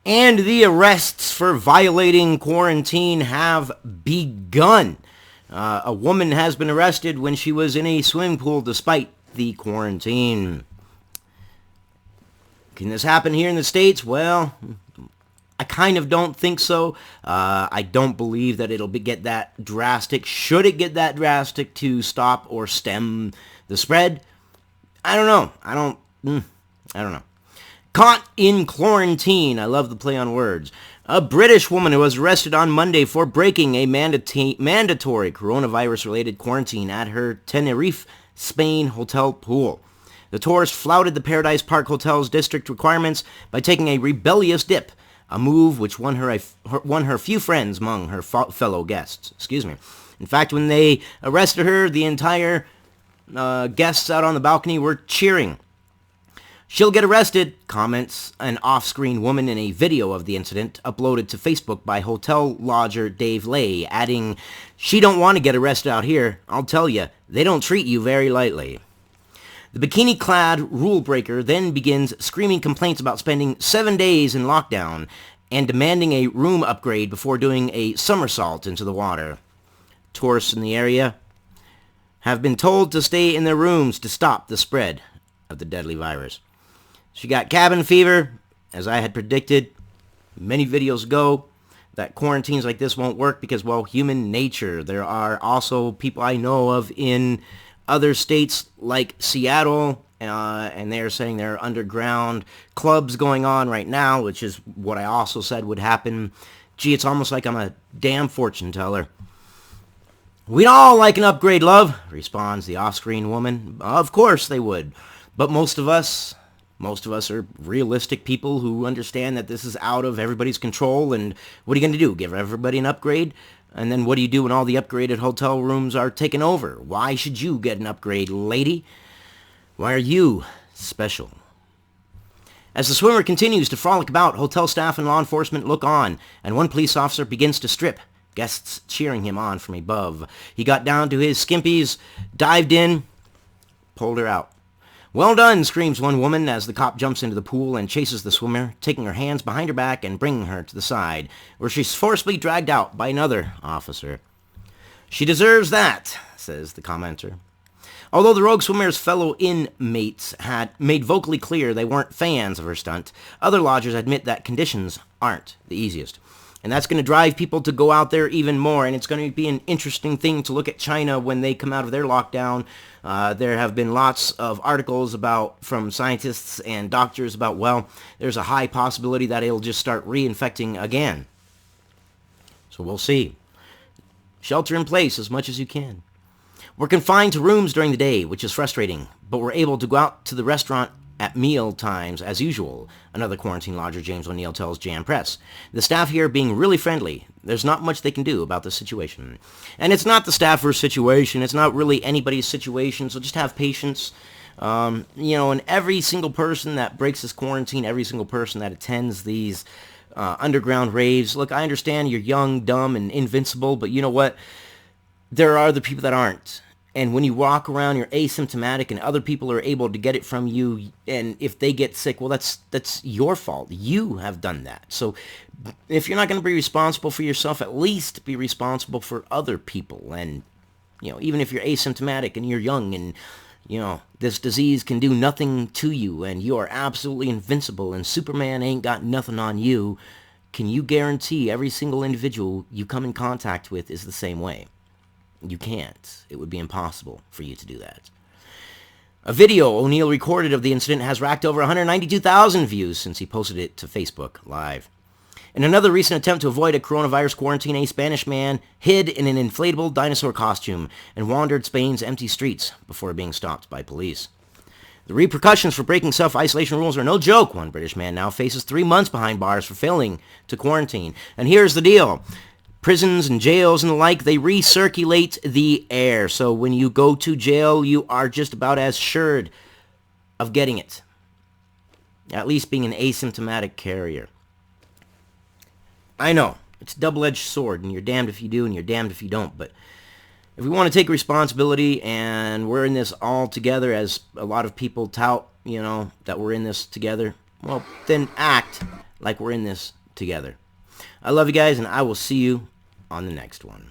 And the arrests for violating quarantine have begun. A woman has been arrested when she was in a swimming pool despite the quarantine. Can this happen here in the States? Well, I kind of don't think so. I don't believe that it'll get that drastic. Should it get that drastic to stop or stem the spread? I don't know. I don't know. Caught in quarantine. I love the play on words. A British woman who was arrested on Monday for breaking a mandatory coronavirus-related quarantine at her Tenerife, Spain hotel pool. The tourist flouted the Paradise Park Hotel's district requirements by taking a rebellious dip, a move which won her few friends among her fellow guests. In fact, when they arrested her, the entire guests out on the balcony were cheering. "She'll get arrested," comments an off-screen woman in a video of the incident uploaded to Facebook by hotel lodger Dave Lay, adding, "She don't want to get arrested out here. I'll tell you, they don't treat you very lightly." The bikini-clad rule breaker then begins screaming complaints about spending 7 days in lockdown and demanding a room upgrade before doing a somersault into the water. Tourists in the area have been told to stay in their rooms to stop the spread of the deadly virus. She got cabin fever, as I had predicted many videos ago, that quarantines like this won't work because, well, human nature. There are also people I know of in other states like Seattle, and they're saying there are underground clubs going on right now, which is what I also said would happen. Gee, it's almost like I'm a damn fortune teller. "We'd all like an upgrade, love," responds the off-screen woman. Of course they would. But most of us are realistic people who understand that this is out of everybody's control, and what are you going to do? Give everybody an upgrade? And then what do you do when all the upgraded hotel rooms are taken over? Why should you get an upgrade, lady? Why are you special? As the swimmer continues to frolic about, hotel staff and law enforcement look on, and one police officer begins to strip, guests cheering him on from above. He got down to his skimpies, dived in, pulled her out. "Well done," screams one woman as the cop jumps into the pool and chases the swimmer, taking her hands behind her back and bringing her to the side, where she's forcibly dragged out by another officer. "She deserves that," says the commenter. Although the rogue swimmer's fellow inmates had made vocally clear they weren't fans of her stunt, other lodgers admit that conditions aren't the easiest. And that's going to drive people to go out there even more, and it's going to be an interesting thing to look at China when they come out of their lockdown. There have been lots of articles from scientists and doctors about, well, there's a high possibility that it'll just start reinfecting again. So we'll see. Shelter in place as much as you can. "We're confined to rooms during the day, which is frustrating, but we're able to go out to the restaurant at meal times as usual," another quarantine lodger, James O'Neill, tells Jam Press. "The staff here being really friendly. There's not much they can do about the situation." And it's not the staffer's situation. It's not really anybody's situation, so just have patience. And every single person that breaks this quarantine, every single person that attends these underground raves, look, I understand you're young, dumb, and invincible, but you know what? There are other people that aren't. And when you walk around, you're asymptomatic, and other people are able to get it from you. And if they get sick, well, that's your fault. You have done that. So if you're not going to be responsible for yourself, at least be responsible for other people. And even if you're asymptomatic and you're young, and this disease can do nothing to you, and you are absolutely invincible, and Superman ain't got nothing on you, can you guarantee every single individual you come in contact with is the same way? You can't. It would be impossible for you to do that. A video O'Neill recorded of the incident has racked over 192,000 views since he posted it to Facebook Live. In another recent attempt to avoid a coronavirus quarantine, a Spanish man hid in an inflatable dinosaur costume and wandered Spain's empty streets before being stopped by police. The repercussions for breaking self-isolation rules are no joke. One British man now faces 3 months behind bars for failing to quarantine. And here's the deal. Prisons and jails and the like, they recirculate the air. So when you go to jail, you are just about as assured of getting it. At least being an asymptomatic carrier. I know, it's a double-edged sword, and you're damned if you do and you're damned if you don't. But if we want to take responsibility, and we're in this all together, as a lot of people tout, that we're in this together, well, then act like we're in this together. I love you guys, and I will see you on the next one.